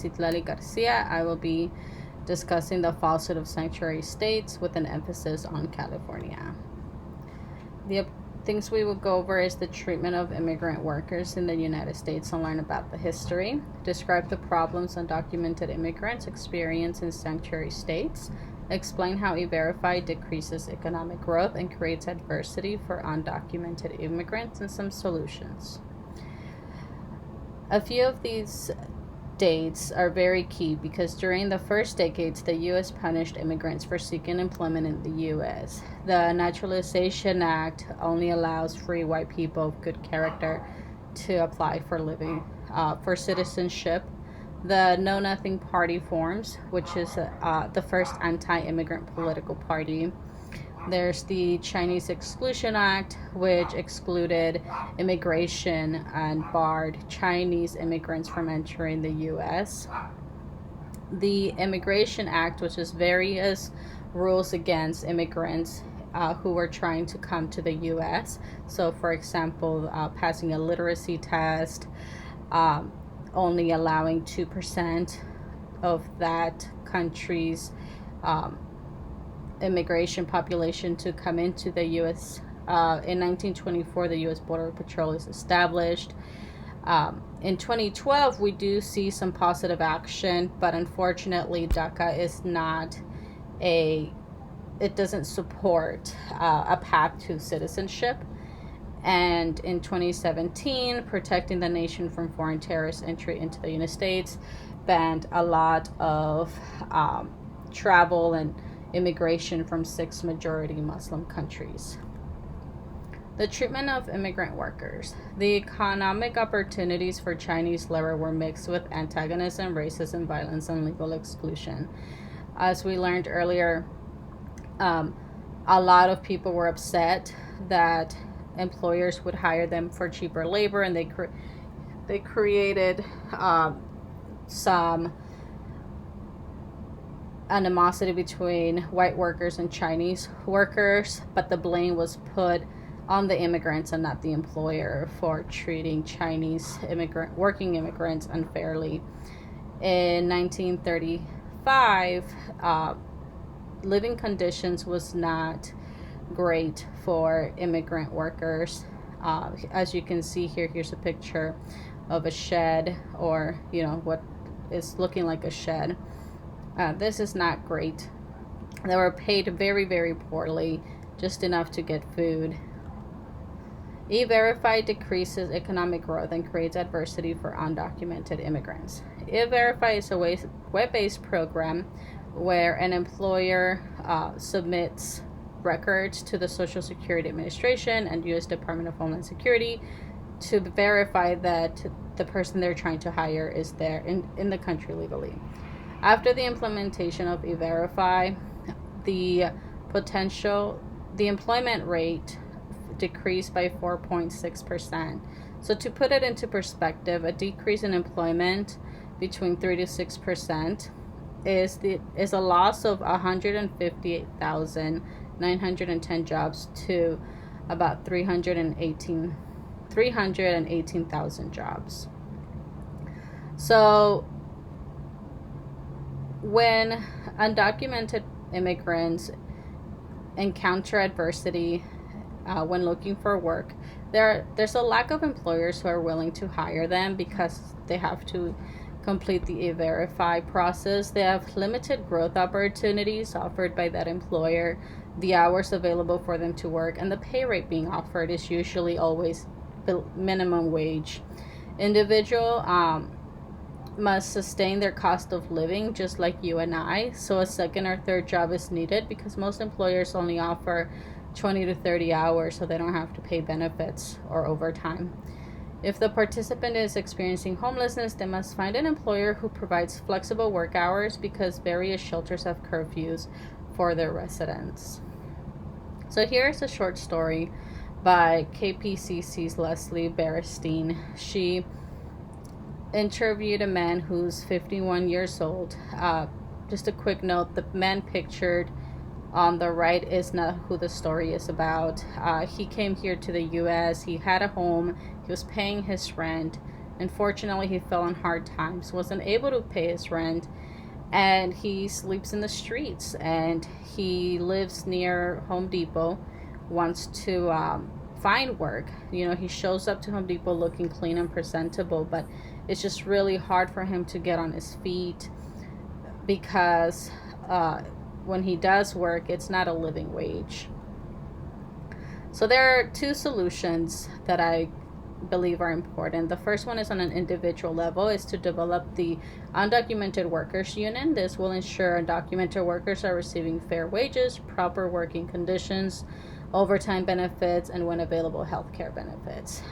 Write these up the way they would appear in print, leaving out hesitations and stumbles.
Citlali Garcia. I will be discussing the falsehood of sanctuary states with an emphasis on California. The things we will go over is the treatment of immigrant workers in the United States and learn about the history, describe the problems undocumented immigrants experience in sanctuary states, explain how E-Verify decreases economic growth and creates adversity for undocumented immigrants, and some solutions. A few of these dates are very key because during the first decades, the U.S. punished immigrants for seeking employment in the U.S. The Naturalization Act only allows free white people of good character to apply for citizenship. The Know Nothing Party forms, which is the first anti-immigrant political party. There's the Chinese Exclusion Act, which excluded immigration and barred Chinese immigrants from entering the U.S. The Immigration Act, which is various rules against immigrants who were trying to come to the U.S. So, for example, passing a literacy test, only allowing 2% of that country's immigration population to come into the U.S. In 1924, the U.S. Border Patrol is established. In 2012, we do see some positive action, but unfortunately, DACA is not it doesn't support a path to citizenship. And in 2017, Protecting the Nation from Foreign Terrorist Entry into the United States banned a lot of travel and immigration from 6 majority Muslim countries. The treatment of immigrant workers. The economic opportunities for Chinese labor were mixed with antagonism, racism, violence, and legal exclusion. As we learned earlier, a lot of people were upset that employers would hire them for cheaper labor, and they created some animosity between white workers and Chinese workers, but the blame was put on the immigrants and not the employer for treating Chinese working immigrants unfairly. In 1935, living conditions was not great for immigrant workers. As you can see here, here's a picture of a shed, or what is looking like a shed. This is not great. They were paid very, very poorly, just enough to get food. E-Verify decreases economic growth and creates adversity for undocumented immigrants. E-Verify is a web-based program where an employer submits records to the Social Security Administration and U.S. Department of Homeland Security to verify that the person they're trying to hire is there in the country legally. After the implementation of E-Verify, the employment rate decreased by 4.6%. So to put it into perspective, a decrease in employment between 3 to 6% is a loss of 158,910 jobs to about 318,000 jobs. So when undocumented immigrants encounter adversity when looking for work, there's a lack of employers who are willing to hire them because they have to complete the E-Verify process. They have limited growth opportunities offered by that employer, the hours available for them to work, and the pay rate being offered is usually always minimum wage. Individual must sustain their cost of living just like you and I, so a second or third job is needed because most employers only offer 20 to 30 hours, so they don't have to pay benefits or overtime. If the participant is experiencing homelessness, they must find an employer who provides flexible work hours because various shelters have curfews for their residents. So here's a short story by KPCC's Leslie Berestein. She interviewed a man who's 51 years old. Just a quick note, the man pictured on the right is not who the story is about. He came here to the U.S. He had a home. He was paying his rent. Unfortunately, he fell on hard times, wasn't able to pay his rent, and he sleeps in the streets. And he lives near Home Depot, wants to find work. He shows up to Home Depot looking clean and presentable, but it's just really hard for him to get on his feet because when he does work, it's not a living wage. So there are two solutions that I believe are important. The first one is on an individual level, is to develop the undocumented workers union. This will ensure undocumented workers are receiving fair wages, proper working conditions, overtime benefits, and when available, health care benefits.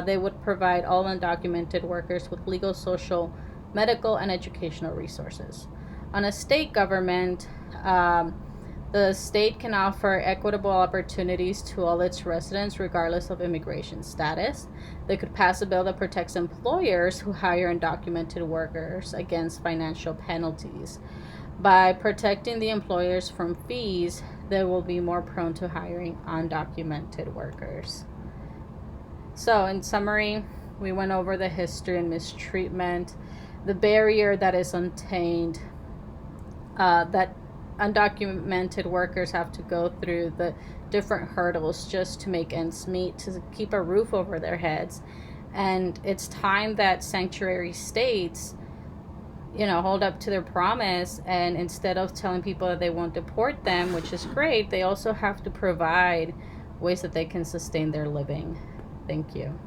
They would provide all undocumented workers with legal, social, medical, and educational resources. On a state government, the state can offer equitable opportunities to all its residents regardless of immigration status. They could pass a bill that protects employers who hire undocumented workers against financial penalties. By protecting the employers from fees, they will be more prone to hiring undocumented workers. So, in summary, we went over the history and mistreatment, the barrier that is untamed, that undocumented workers have to go through, the different hurdles just to make ends meet, to keep a roof over their heads. And it's time that sanctuary states, hold up to their promise, and instead of telling people that they won't deport them, which is great, they also have to provide ways that they can sustain their living. Thank you.